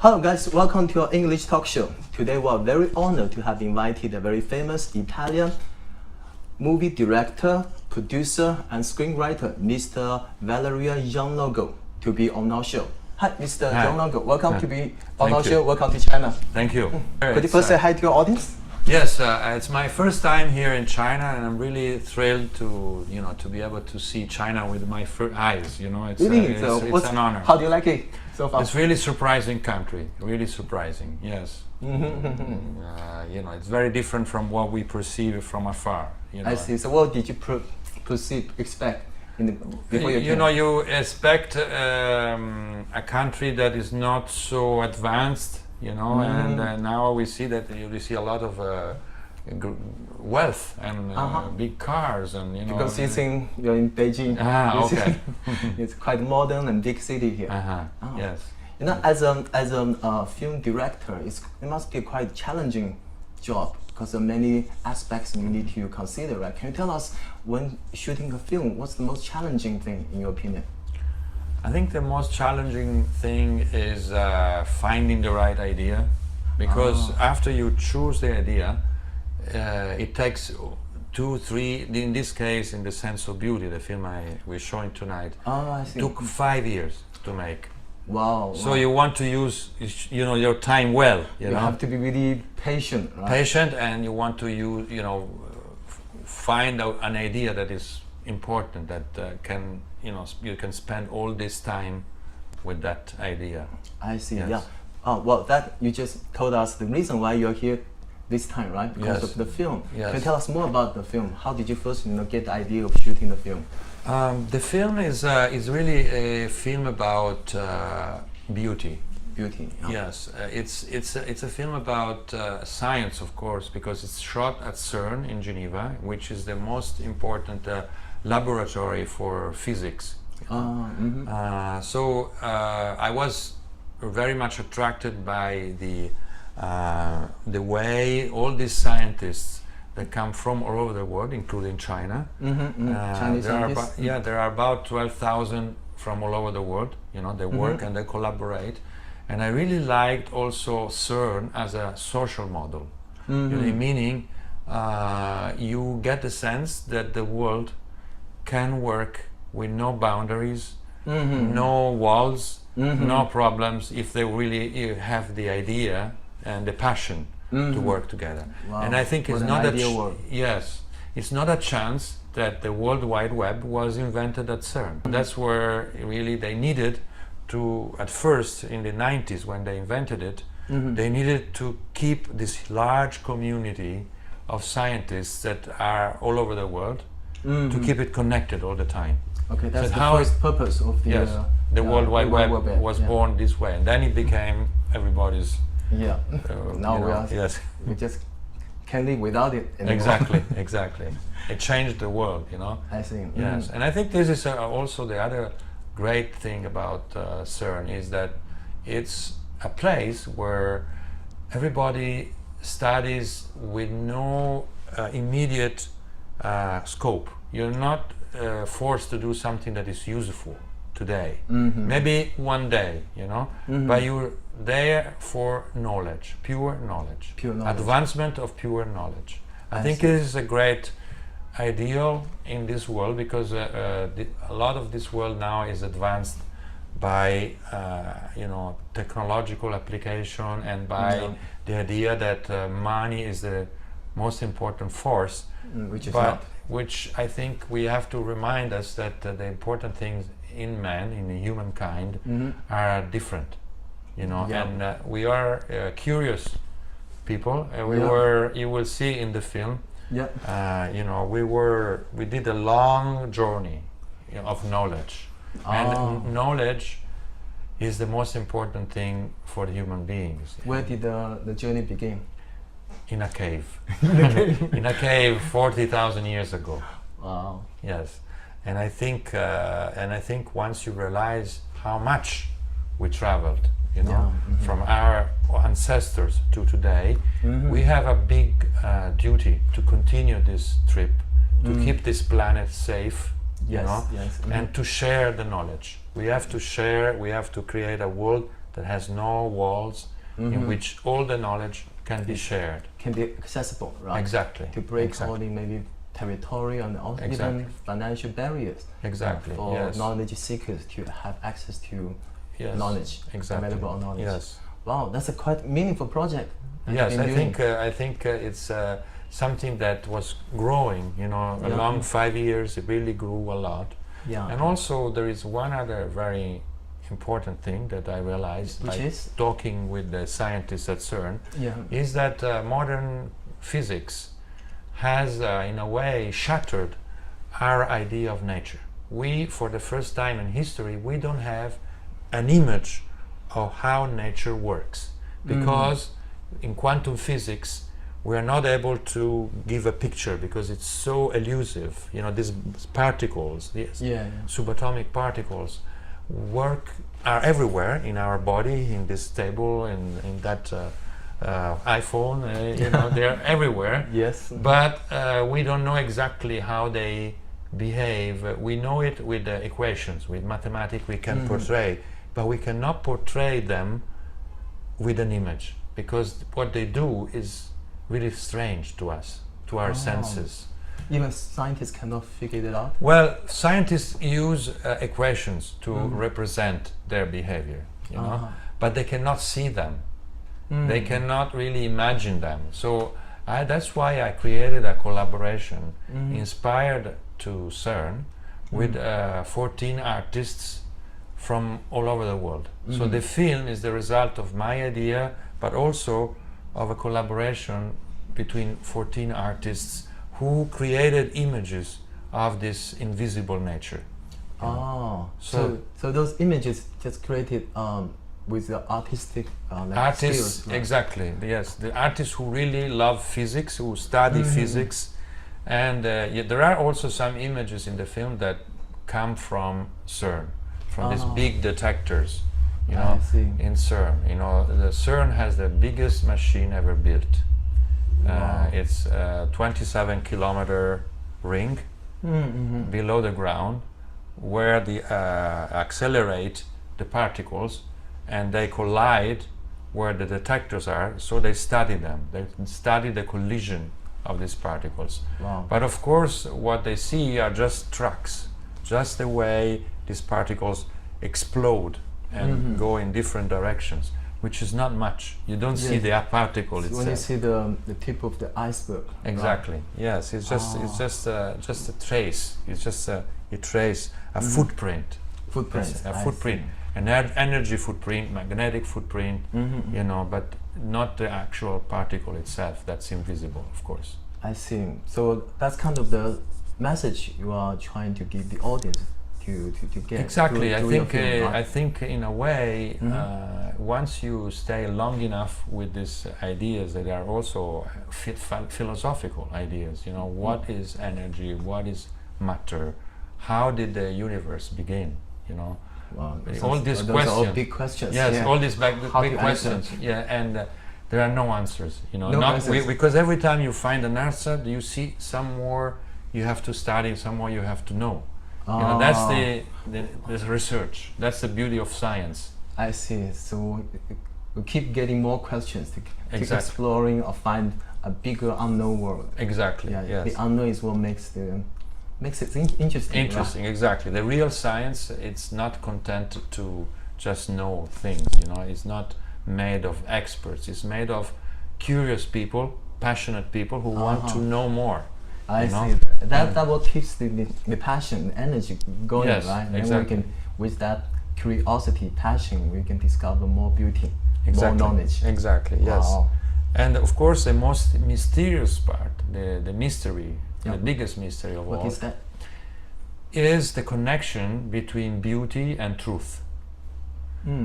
Hello guys, welcome to our English talk show. Today we are very honored to have invited a very famous Italian movie director, producer and screenwriter, Mr. Valerio Jalongo, to be on our show. Hi, Mr. Jalongo. Welcome to be on our show. Welcome to China. Thank you. Could you first say hi to your audience? Yes, it's my first time here in China, and I'm really thrilled to to be able to see China with my eyes. It's it's an honor. How do you like it so far? It's really surprising country. Really surprising. Yes. It's very different from what we perceive from afar. I see. So what did you expect before you came? You expect a country that is not so advanced. And now we see that you see a lot of wealth and big cars and because you're in Beijing. Okay. It's quite modern and big city here. Yes. As a film director, it must be a quite challenging job because of many aspects you need to consider. Right? Can you tell us, when shooting a film, what's the most challenging thing in your opinion? I think the most challenging thing is finding the right idea, because after you choose the idea, it takes 2, 3. In this case, in The Sense of Beauty, the film we're showing tonight, I see. took 5 years to make. Wow. So you want to use your time well. You have to be really patient. Right? Patient, and you want to use find out an idea that is important, that can you can spend all this time with that idea. I see. Yes. Yeah. Well, that you just told us the reason why you're here this time, right? Because of the film. Yes. Can you tell us more about the film? How did you first get the idea of shooting the film? The film is really a film about beauty. Beauty. Yeah. Yes, it's a film about science, of course, because it's shot at CERN in Geneva, which is the most important laboratory for physics. So I was very much attracted by the way all these scientists that come from all over the world, including China. Chinese scientists. There are about 12,000 from all over the world. They work and they collaborate, and I really liked also CERN as a social model. Meaning you get the sense that the world can work with no boundaries, no walls, no problems, if they really have the idea and the passion to work together. Wow. And I think it's not it's not a chance that the World Wide Web was invented at CERN. That's where really they needed to, at first in the 90s when they invented it, they needed to keep this large community of scientists that are all over the world, to keep it connected all the time. Okay, that's the first purpose of the World Wide Web was born this way, and then it became everybody's. Now we just can't live without it anymore. Exactly. It changed the world, I see. Yes, and I think this is also the other great thing about CERN, is that it's a place where everybody studies with no immediate scope. You're not forced to do something that is useful today. Maybe one day, but you're there for knowledge, pure knowledge, advancement of pure knowledge. I think it is a great ideal in this world, because a lot of this world now is advanced by technological application, and by the idea that money is the most important force, which I think we have to remind us that the important things in man, in the humankind, are different, and we are curious people. You will see in the film, we did a long journey of knowledge, and knowledge is the most important thing for the human beings. Where did the journey begin? In a cave. In a cave 40,000 years ago. Wow. Yes, and I think once you realize how much we traveled, from our ancestors to today, we have a big duty to continue this trip, to keep this planet safe, and to share the knowledge. We have to share. We have to create a world that has no walls, in which all the knowledge can be shared. Can be accessible, right? Exactly. To break exactly. all the maybe territorial and also even financial barriers. Exactly. For yes. knowledge seekers to have access to Yes. knowledge, Exactly. available knowledge. Yes. Wow, that's a quite meaningful project. that Yes, you've been doing. I think it's something that was growing. You know, Yeah. along 5 years, it really grew a lot. Yeah. And also, there is one other very important thing that I realized Which by is? talking with the scientists at CERN, Yeah. is that modern physics has, in a way, shattered our idea of nature. We, for the first time in history, we don't have an image of how nature works, because in quantum physics we are not able to give a picture because it's so elusive. You know, these particles, these subatomic particles, are everywhere in our body, in this table, in that iPhone. You know, they're everywhere. Yes. But we don't know exactly how they behave. We know it with the equations, with mathematics we can portray, but we cannot portray them with an image, because what they do is really strange to us, to our senses. Even scientists cannot figure it out. Well, scientists use equations to represent their behavior, you know, but they cannot see them. They cannot really imagine them. So that's why I created a collaboration inspired to CERN with 14 artists from all over the world. So the film is the result of my idea, but also of a collaboration between 14 artists who created images of this invisible nature. Oh, so those images just created with the artistic like artists, skills, right? exactly, yes, the artists who really love physics, who study physics, and there are also some images in the film that come from CERN, from these big detectors, you know, in CERN. You know, the CERN has the biggest machine ever built. It's a 27-kilometer ring below the ground, where they accelerate the particles and they collide where the detectors are, so they study them. They study the collision of these particles. But of course, what they see are just tracks, just the way these particles explode and go in different directions, which is not much. You don't see the particle itself. When you see the tip of the iceberg. Exactly. Right? Yes. It's just a trace. It's just a trace, a footprint. Footprint. A footprint, an energy footprint, magnetic footprint. You know, but not the actual particle itself. That's invisible, of course. I see. So that's kind of the message you are trying to give the audience to get. Exactly. through your film, right? I think in a way, once you stay long enough with these ideas that are also philosophical ideas, you know, what is energy, what is matter, how did the universe begin, you know, all these questions. Those are all big questions. Yes, all these big questions. Answer? Yeah, and there are no answers, you know, answers. Because every time you find an answer, you see some more you have to study, some more you have to know. You know, that's the research. That's the beauty of science. I see. So we keep getting more questions to keep Exactly. exploring or find a bigger unknown world. Exactly. Yeah, Yes. the unknown is what makes it interesting. Interesting. Right? Exactly. The real science, it's not content to just know things. You know, it's not made of experts. It's made of curious people, passionate people who want to know more. I know? see. That what keeps the passion, the energy going, Yes, right? And exactly. we can, with that curiosity, passion, we can discover more beauty, Exactly. more knowledge. Exactly. Yes. Wow. And of course, the most mysterious part, the mystery, the biggest mystery of all, What is that? is the connection between beauty and truth.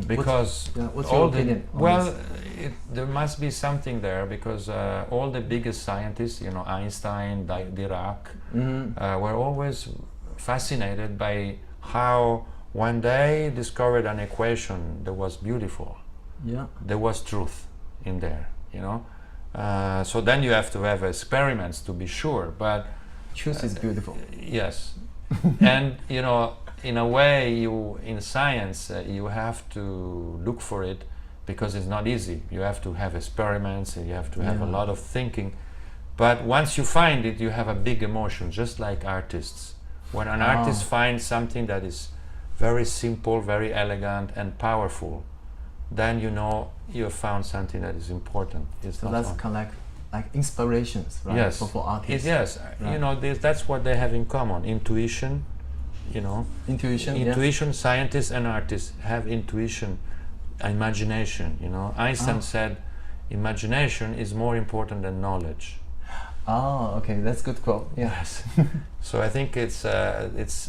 Because what's all your the opinion on this? there must be something there, because all the biggest scientists, you know, Einstein, Dirac, were always fascinated by how when they discovered an equation that was beautiful, there was truth in there, you know. So then you have to have experiments to be sure, but Truth is beautiful. yes. And you know, in a way, in science, you have to look for it because it's not easy. You have to have experiments and you have to have a lot of thinking. But once you find it, you have a big emotion, just like artists. When an artist finds something that is very simple, very elegant and powerful, then you know you have found something that is important. It's So that's kind of like inspirations, right? Yes. For artists. Yes. Right. You know, that's what they have in common. Intuition, you know. Intuition. Scientists and artists have intuition, imagination, you know. Einstein said, imagination is more important than knowledge. Oh, okay, that's good quote. Yeah. Yes. So I think it's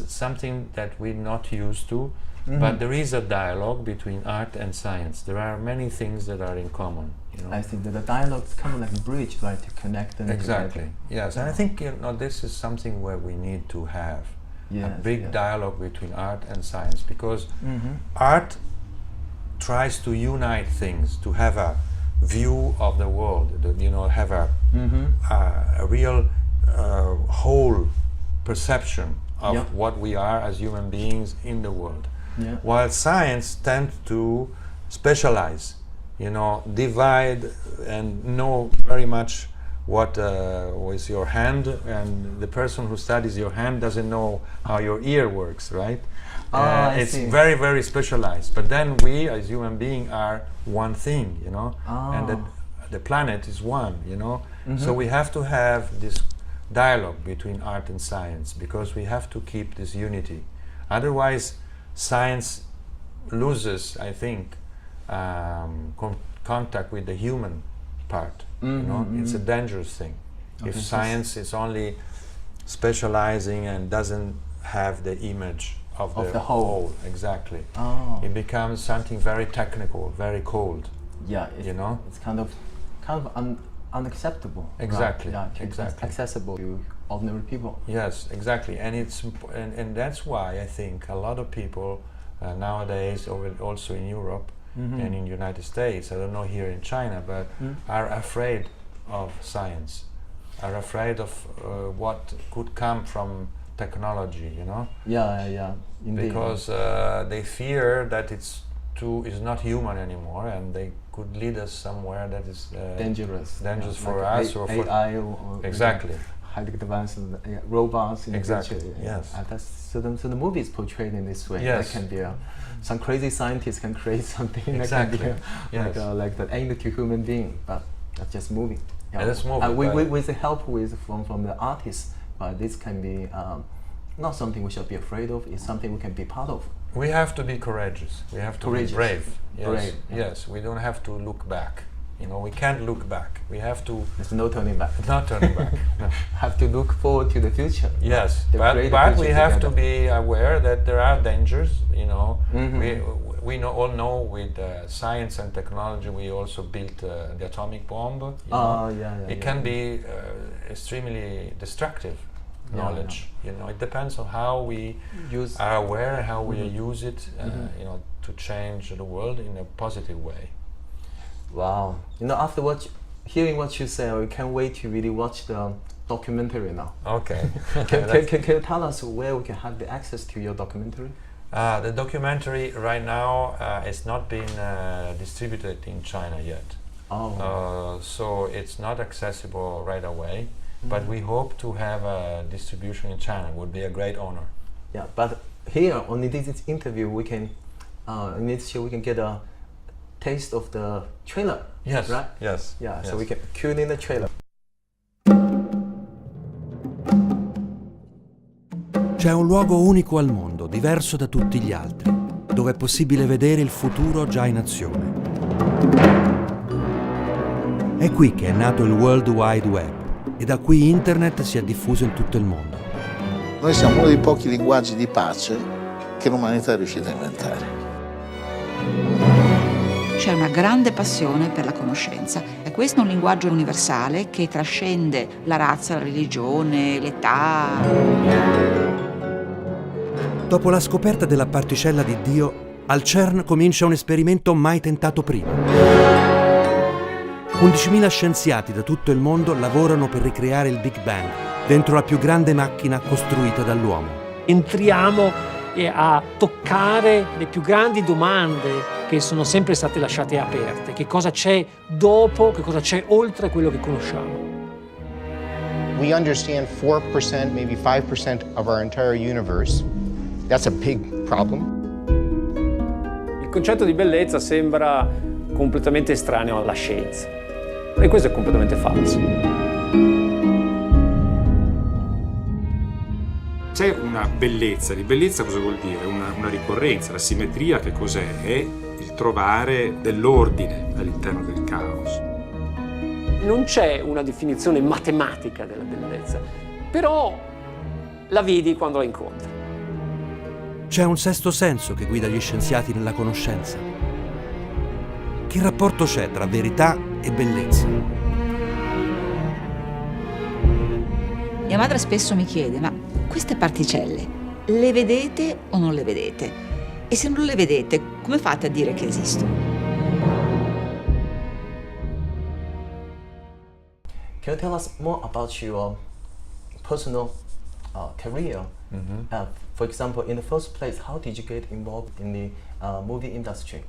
something that we're not used to, but there is a dialogue between art and science. There are many things that are in common. You know? I think that the dialogue is kind of like a bridge, right, to connect them Exactly. together. Yes, and I think this is something where we need to have a big dialogue between art and science, because art tries to unite things, to have a view of the world, have a real whole perception of what we are as human beings in the world. Yeah. While science tends to specialize, divide and know very much what was your hand, and the person who studies your hand doesn't know how your ear works, right? It's very, very specialized. But then we, as human beings, are one thing, and the planet is one, So we have to have this dialogue between art and science, because we have to keep this unity. Otherwise, science loses, I think, contact with the human part. It's a dangerous thing. If science is only specializing and doesn't have the image of the whole, exactly, it becomes something very technical, very cold. Yeah, it's kind of unacceptable. Exactly, right? Yeah, exactly. Accessible to ordinary people. Yes, exactly, and and that's why I think a lot of people nowadays, also in Europe and in the United States, I don't know here in China, but are afraid of science, are afraid of what could come from technology, Yeah, indeed. Because they fear that it's not human anymore, and they could lead us somewhere that is dangerous for like us, or for AI or exactly. highly advanced robots in exactly. the future. Yes. So the movie is portrayed in this way. Yes. That can be some crazy scientist can create something exactly. that can be Yes. like the end to human being, but that's just movie. Yeah, that's movie. With the help from the artists, but this can be not something we should be afraid of. It's something we can be part of. We have to be courageous. We have to be brave. Yes. Brave, Yes. We don't have to look back. We can't look back. We have to. There's no turning back. Not turning back. No. Have to look forward to the future. Yes, but we have to be aware that there are dangers. We all know with science and technology, we also built the atomic bomb. It can be extremely destructive. Knowledge, it depends on how we are aware, how we use it, to change the world in a positive way. Wow! After hearing what you say, we can't wait to really watch the documentary now. Okay. Can you tell us where we can have the access to your documentary? The documentary right now is not being distributed in China yet. So it's not accessible right away. But we hope to have a distribution in China. It would be a great honor. Yeah, but here on this interview, we can in this show we can get a taste of the trailer. Yes. Right. Yes. Yeah. Yes. So we can tune in the trailer. C'è un luogo unico al mondo, diverso da tutti gli altri, dove è possibile vedere il futuro già in azione. È qui che è nato il World Wide Web, e da qui Internet si è diffuso in tutto il mondo. Noi siamo uno dei pochi linguaggi di pace che l'umanità è riuscita a inventare. C'è una grande passione per la conoscenza e questo è un linguaggio universale che trascende la razza, la religione, l'età. Dopo la scoperta della particella di Dio, al CERN comincia un esperimento mai tentato prima. 11.000 scienziati da tutto il mondo lavorano per ricreare il Big Bang dentro la più grande macchina costruita dall'uomo. Entriamo e a toccare le più grandi domande che sono sempre state lasciate aperte. Che cosa c'è dopo, che cosa c'è oltre quello che conosciamo. We understand 4%, maybe 5% of our entire universe. That's a big problem. Il concetto di bellezza sembra completamente estraneo alla scienza e questo è completamente falso. C'è una bellezza, di bellezza cosa vuol dire? Una ricorrenza, la simmetria che cos'è? È il trovare dell'ordine all'interno del caos. Non c'è una definizione matematica della bellezza, però la vedi quando la incontri. C'è un sesto senso che guida gli scienziati nella conoscenza. Che rapporto c'è tra verità e bellezza? Mia madre spesso mi chiede, ma queste particelle le vedete o non le vedete? E se non le vedete, come fate a dire che esistono? Can you tell us more about your personal career? For example, in the first place, how did you get involved in the movie industry?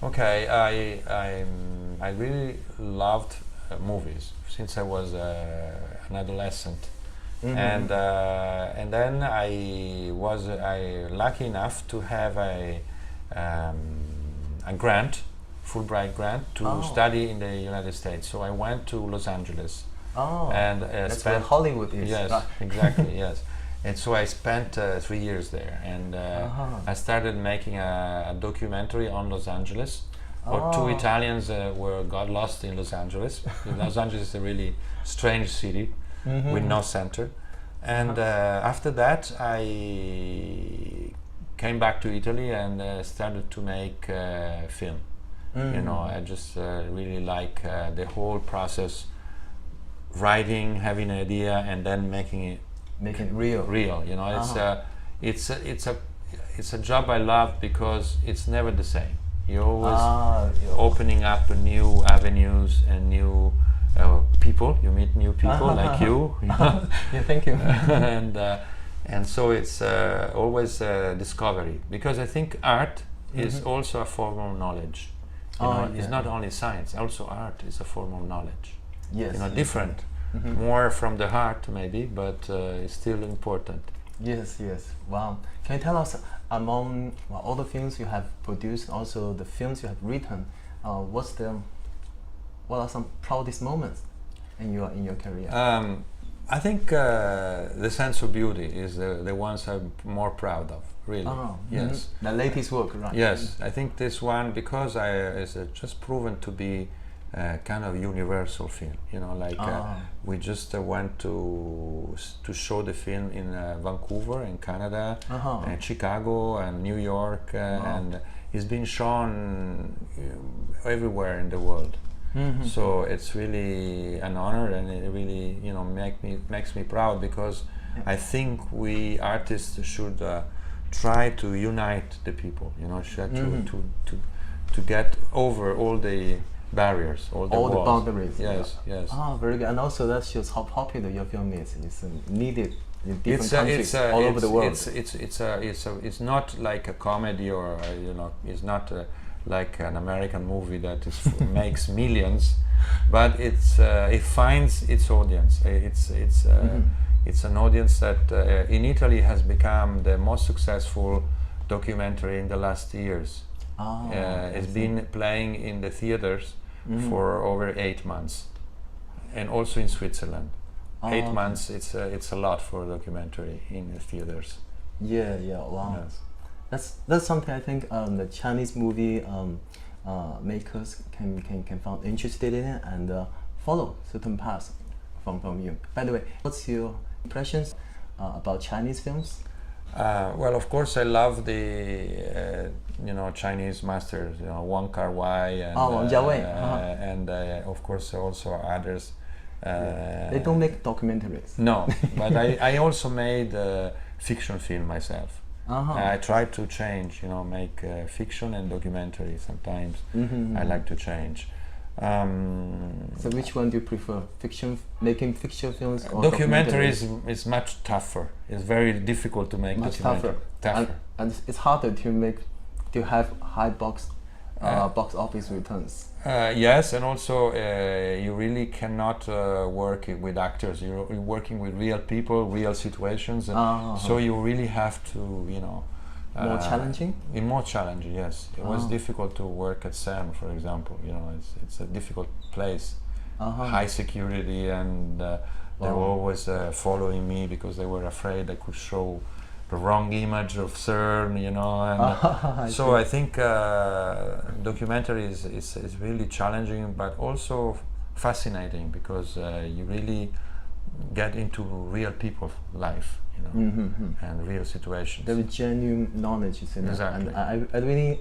Okay, I really loved movies since I was an adolescent, and then I was lucky enough to have a grant, Fulbright grant, to study in the United States. So I went to Los Angeles. And that's where Hollywood is. Yes, Right? Exactly. Yes. And so I spent 3 years there, and I started making a documentary on Los Angeles. Or two Italians got lost in Los Angeles. Los Angeles is a really strange city with no center. And after that, I came back to Italy and started to make film. You know, I just really like the whole process, writing, having an idea, and then making it real. Real, you know, it's a job I love because it's never the same. You're always opening up new avenues and new people. You meet new people like you. Yeah, thank you. and so it's always a discovery, because I think art is also a form of knowledge. You know, it's not only science, also art is a form of knowledge. Yes. You know, different, more from the heart maybe, but it's still important. Yes, yes. Wow. Can you tell us, among all the films you have produced, also the films you have written, what are some proudest moments in your career? I think the sense of beauty is the ones I'm more proud of, really. Yes. The latest work, right? Yes, I think this one, because it's just proven to be kind of universal film. You know, like we just went to show the film in Vancouver, in Canada, and Chicago, and New York, and it's been shown everywhere in the world. So it's really an honor, and it really, you know, makes me proud, because I think we artists should try to unite the people. You know, to get over all the barriers, all the boundaries. Yes, yes. Very good. And also that shows how popular your film is. It's needed in different countries all over the world. It's not like a comedy, or you know, it's not like an American movie that makes millions, but it finds its audience. It's an audience that in Italy has become the most successful documentary in the last years. It's been playing in the theaters for over 8 months, and also in Switzerland. 8 months, it's a lot for a documentary in the theaters. Yeah, wow. Yes. That's something I think the Chinese movie makers can find interested in it and follow certain paths from you. By the way, what's your impressions about Chinese films? Well, of course, I love the Chinese masters, Wong Kar-wai and Wang Jiawei, and of course also others. They don't make documentaries. No, but I also made fiction film myself. I try to change, make fiction and documentary sometimes. I like to change. So which one do you prefer? Making fiction films or Documentary is much tougher. It's very difficult to make much documentary. tougher. And it's harder to have high box office returns. Yes, and also you really cannot work with actors. You're working with real people, real situations, and so you really have to, More challenging? More challenging, yes. It was difficult to work at CERN, for example. It's a difficult place. High security, and they were always following me because they were afraid I could show the wrong image of CERN, and so I think documentary is really challenging, but also fascinating because you really get into real people's life, and real situations. There is genuine knowledge, Exactly. And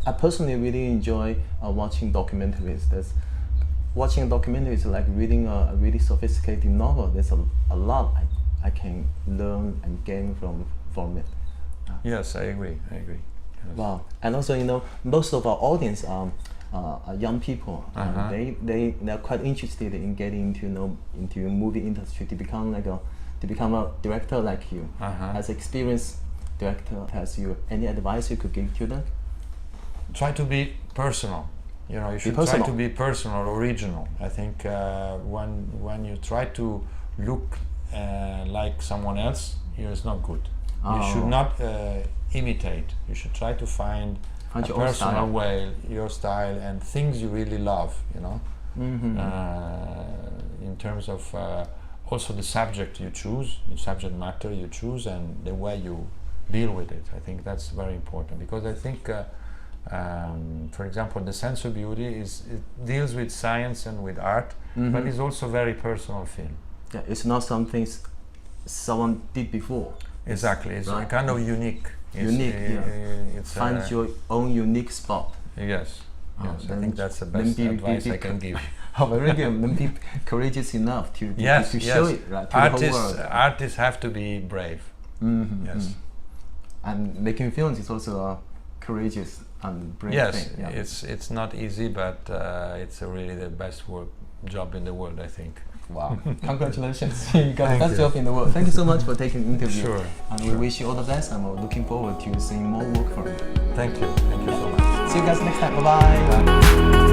I personally really enjoy watching documentaries. Watching a documentary is like reading a really sophisticated novel. There's a lot I can learn and gain from it. Yes, I agree. Yes. Wow. And also, most of our audience are young people. And they're quite interested in getting into movie industry to become a director like you. As experienced director, any advice you could give to them? Try to be personal. You should try to be personal, original. I think when you try to look like someone else, it's not good. You should not imitate. You should try to find a personal way, your style, and things you really love. In terms of also the subject you choose, the subject matter you choose, and the way you deal with it. I think that's very important because I think. For example, The Sense of Beauty it deals with science and with art, but it's also very personal film. Yeah, it's not something someone did before. Exactly, it's kind of unique. Find your own unique spot. Yes, I think that's the best advice I can give. Very good. Then be courageous enough to show it, right, to the whole world. Artists have to be brave. Yes. And making films is also a courageous and brave thing. Yeah. It's not easy, but it's really the best job in the world, I think. Wow! Congratulations, you got the best job in the world. Thank you so much for taking the interview. Sure. And we wish you all the best, and we're looking forward to seeing more work from you. Thank you so much. See you guys next time. Bye-bye. Bye.